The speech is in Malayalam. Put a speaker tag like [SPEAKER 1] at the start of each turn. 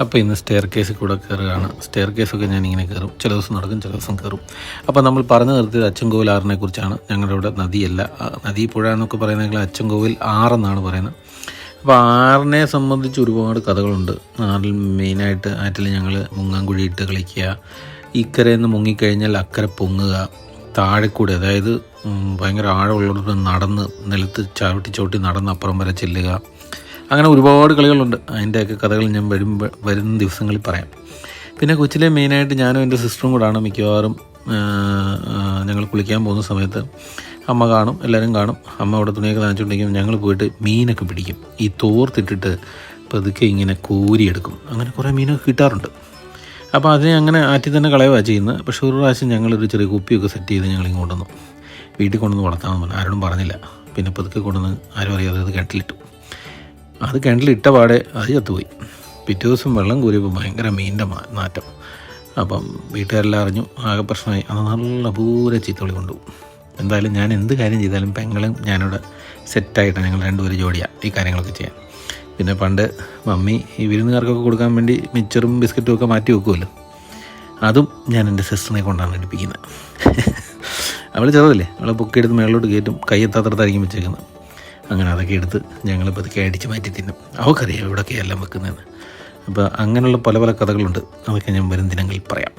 [SPEAKER 1] അപ്പോൾ ഇന്ന് സ്റ്റെയർ കേസിൽ കൂടെ കയറുകയാണ്. സ്റ്റെയർ കേസൊക്കെ ഞാനിങ്ങനെ കയറും, ചില ദിവസം നടക്കും, ചില ദിവസം കയറും. അപ്പോൾ നമ്മൾ പറഞ്ഞു നിർത്തിയത് അച്ചൻകോവിൽ ആറിനെ കുറിച്ചാണ്. ഞങ്ങളുടെ ഇവിടെ നദിയല്ല, നദി പുഴ എന്നൊക്കെ പറയുന്നെങ്കിൽ അച്ചൻകോവിൽ ആറെന്നാണ് പറയുന്നത്. അപ്പോൾ ആറിനെ സംബന്ധിച്ച് ഒരുപാട് കഥകളുണ്ട്. ആറിൽ മെയിനായിട്ട് ആറ്റിൽ ഞങ്ങൾ മുങ്ങാങ്കുഴിയിട്ട് കളിക്കുക, ഇക്കരയിൽ നിന്ന് മുങ്ങിക്കഴിഞ്ഞാൽ അക്കരെ പൊങ്ങുക, താഴെക്കൂടെ അതായത് ഭയങ്കര ആഴമുള്ളിടത്ത് നടന്ന് നിലത്ത് ചവിട്ടി നടന്ന് അപ്പുറം വരെ ചെല്ലുക. അങ്ങനെ ഒരുപാട് കളികളുണ്ട്. അതിൻ്റെയൊക്കെ കഥകൾ ഞാൻ വരുന്ന ദിവസങ്ങളിൽ പറയാം. പിന്നെ കൊച്ചിലെ മെയിനായിട്ട് ഞാനും എൻ്റെ സിസ്റ്ററും കൂടാണ് മിക്കവാറും ഞങ്ങൾ കുളിക്കാൻ പോകുന്ന സമയത്ത് അമ്മ കാണും, എല്ലാവരും കാണും. അമ്മ അവിടെ തുണിയൊക്കെ നനച്ചുകൊണ്ടിരിക്കും, ഞങ്ങൾ പോയിട്ട് മീനൊക്കെ പിടിക്കും. ഈ തോർത്തിട്ടിട്ട് പതുക്കെ ഇങ്ങനെ കോരിയെടുക്കും. അങ്ങനെ കുറേ മീനൊക്കെ കിട്ടാറുണ്ട്. അപ്പോൾ അതിനെ അങ്ങനെ ആറ്റി തന്നെ കളയുകയാണ് ചെയ്യുന്നത്. പക്ഷേ ഒരു പ്രാവശ്യം ഞങ്ങളൊരു ചെറിയ കുപ്പിയൊക്കെ സെറ്റ് ചെയ്ത് ഞങ്ങളിങ്ങ് കൊണ്ടുവന്നു, വീട്ടിൽ കൊണ്ടുവന്ന് വളർത്താമെന്ന് പറഞ്ഞു. ആരോടും പറഞ്ഞില്ല. പിന്നെ പതുക്കെ കൊണ്ടുവന്ന് ആരും അറിയാതെ അത് കിണറ്റിലിട്ടു. അത് കിണറ്റിലിട്ട പാടെ അത് ചത്തുപോയി. പിറ്റേ ദിവസം വെള്ളം കോരിയപ്പോൾ ഭയങ്കര മീനിൻ്റെ നാറ്റം. അപ്പം വീട്ടുകാരെല്ലാം അറിഞ്ഞു, ആകെ പ്രശ്നമായി. അത് നല്ല പൂര ചീത്തവിളി കൊണ്ടുപോകും. എന്തായാലും ഞാൻ എന്ത് കാര്യം ചെയ്താലും പെങ്ങളും ഞാനിവിടെ സെറ്റായിട്ടാണ്, ഞങ്ങൾ രണ്ടുപേരും ജോഡിയാണ് ഈ കാര്യങ്ങളൊക്കെ ചെയ്യാൻ. പിന്നെ പണ്ട് മമ്മി ഈ വിരുന്നുകാർക്കൊക്കെ കൊടുക്കാൻ വേണ്ടി മിച്ചറും ബിസ്ക്കറ്റും ഒക്കെ മാറ്റി വെക്കുമല്ലോ, അതും ഞാൻ എൻ്റെ സിസ്റ്ററിനെ കൊണ്ടാണ് എടുപ്പിക്കുന്നത്. അവൾ ചെറുതല്ലേ, അവളെ പൊക്കിയെടുത്ത് മേളിലോട്ട് കയറ്റും, കൈയെത്താത്തടത്തായിരിക്കും വെച്ചേക്കുന്നത്. അങ്ങനെ അതൊക്കെ എടുത്ത് ഞങ്ങൾ പതുക്കെ അടിച്ച് മാറ്റി തിന്നും. അവൾക്കറിയാം ഇവിടെയൊക്കെ എല്ലാം വെക്കുന്നതെന്ന്. അപ്പോൾ അങ്ങനെയുള്ള പല പല കഥകളുണ്ട്. അതൊക്കെ ഞാൻ വരും ദിനങ്ങളിൽ പറയാം.